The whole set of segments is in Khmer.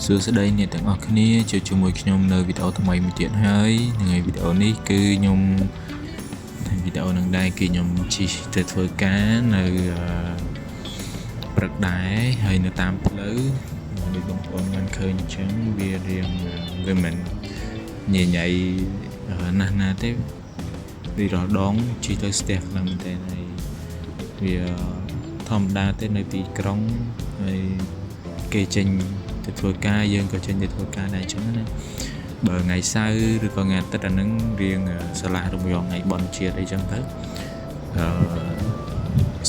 សួស្តីអ្នកទាំងអស់គ្នាជួបជាមួយខ្ញុំនៅវីដេអូថ្មីមួយទៀតហើយថ្ងៃវីដេអូនេះគឺខ្ញុំវីដេអូនឹងដែរគឺខ្ញុំជិះទៅធ្វើការនៅព្រឹកដែរហើយនៅតាមផ្លូវដូចបងប្អូនបានឃើញអញ្ចឹងវារៀងវាមិនញញ៉ៃណាស់ណាទេវារដងជិះទៅស្ទះខ្លាំងមែនទេហើយវាធម្មតាទេនៅទីក្រុងហើយគេចេញទៅធ្វើការយើងក៏ចេញទៅធ្វើការដែរអញ្ចឹងណាបើថ្ងៃសៅរ៍ឬក៏ថ្ងៃអាទិត្យអាហ្នឹងរៀងឆ្លាស់រំយងថ្ងៃបន់ជាតិអីចឹងទៅ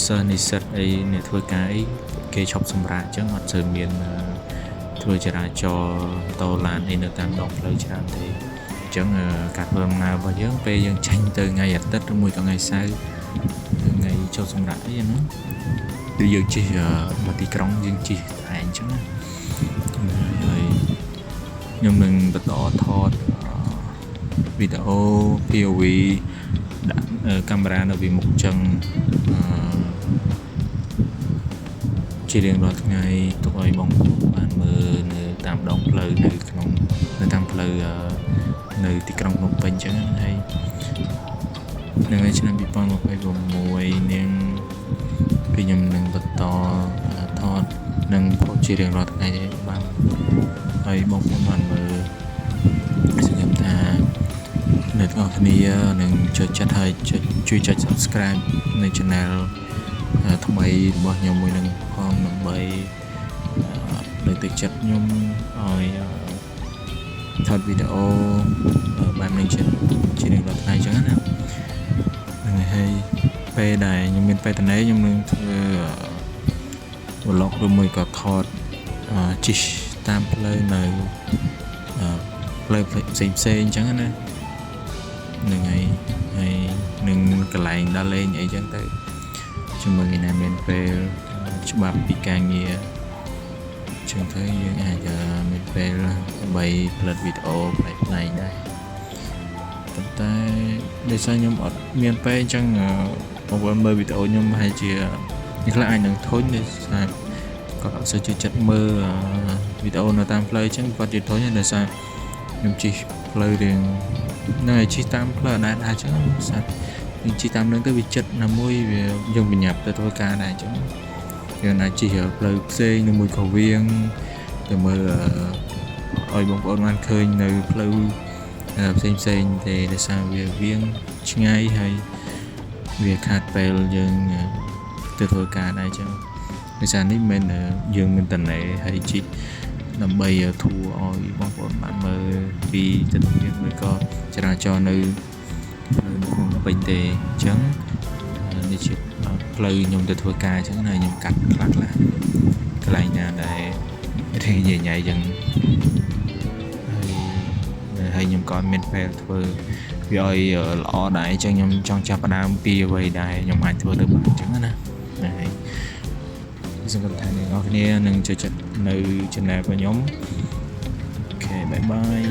សិស្សនិស្សិតអីអ្នកធ្វើការអីគេឈប់សម្រាកអញ្ចឹងអត់សូវមានធ្វើចរាចរណ៍តូឡានអីនៅតាមដងផ្លូវច្រើនទេអញ្ចឹងការធ្វើដំណើររបស់យើងពេលយើងចេញទៅថ្ងៃអាទិត្យឬមួយក៏ថ្ងៃសៅរ៍ថ្ងៃឈប់សម្រាកអីហ្នឹងគឺយើងជិះមកទីក្រុងយើងជិះតែអញ្ចឹងណាហើយខ្ញុំនឹងបន្តថតវីដេអូ POV ដាក់កាមេរ៉ានៅពីមុខចឹងជារៀងរាល់ថ្ងៃទុកឲ្យបងប្អូនបានមើលនៅតាមដងផ្លូវនៅតាមផ្លូវនៅទីក្រុងភ្នំពេញចឹងហើយនៅឆ្នាំ2026នាងគឺខ្ញុំនឹងបន្តថតនឹងផុសជារៀងរាល់ថ្ងៃបានហើយបងប្អូនបានមើលសង្ឃឹមថាអ្នកទាំងអស់គ្នានឹងចូលចិត្តហើយជួយចុច Subscribe នៅ Channel ថ្មីរបស់ខ្ញុំមួយនឹងផងដើម្បីលើកទឹកចិត្តខ្ញុំឲ្យថតវីដេអូបាននឹងជារៀងរាល់ថ្ងៃចឹងណាហ្នឹងហើយពេលដែលខ្ញុំមានបេតន័យខ្ញុំនឹងធ្វើ vlog ឬមួយក៏ថតជិះតាមផ្លូវនៅផ្លូវផ្សេងអញ្ចឹងណាហ្នឹងហើយនឹងកន្លែងដល់លេងអីចឹងទៅជាមួយគ្នាណាមានពេលច្បាប់ពីការងារចឹងទៅយើងអាចមានពេលដើម្បីផលិតវីដេអូផ្លែៗដែរប៉ុន្តែដោយសារខ្ញុំអត់មានពេលអញ្ចឹងបងប្អូនមើលវីដេអូខ្ញុំហើយជានេះខ្លះអាចនឹងធុញដោយសារគាត់អត់សូវជឿចិត្តមើលវីដេអូនៅតាមផ្លូវអញ្ចឹងគាត់ជឿធុញដោយសារខ្ញុំជិះផ្លូវរៀងនៅជិះតាមផ្លូវដែរអញ្ចឹងស្អាតយើងជិះតាមនឹងទៅវាចិត្តណាមួយវាយើងបញ្ញាប់ទៅធ្វើការដែរអញ្ចឹងយើងអាចជិះផ្លូវផ្សេងនៅមួយក៏វៀងទៅមើលឲ្យបងប្អូនបានឃើញនៅផ្លូវផ្សេងទេដោយសារវាវៀងឆ្ងាយហើយវាខាតពេលយើងទៅធ្វើការដែរអញ្ចឹងដោយសារនេះមិនយើងមានតនេហើយជិះដើម្បីធូរឲ្យបងប្អូនបានមើលពីទស្សនវិជ្ជាឬក៏ចរាចរណ៍នៅក្នុងពេញទេអញ្ចឹងនេះជាផ្លូវខ្ញុំទៅធ្វើការអញ្ចឹងហើយខ្ញុំកាត់ខ្លះកន្លែងណាដែលរៀងញញ៉ៃអញ្ចឹងហើយខ្ញុំក៏មានពេលធ្វើវាឲ្យល្អដែរអញ្ចឹងខ្ញុំចង់ចាប់ផ្ដើមពីអ្វីដែលខ្ញុំអាចធ្វើទៅបានអញ្ចឹងណាហើយសង្ឃឹមថាអ្នកនរគ្នានឹងចូលចិត្តនៅ channel របស់ខ្ញុំអូខេបាយបាយ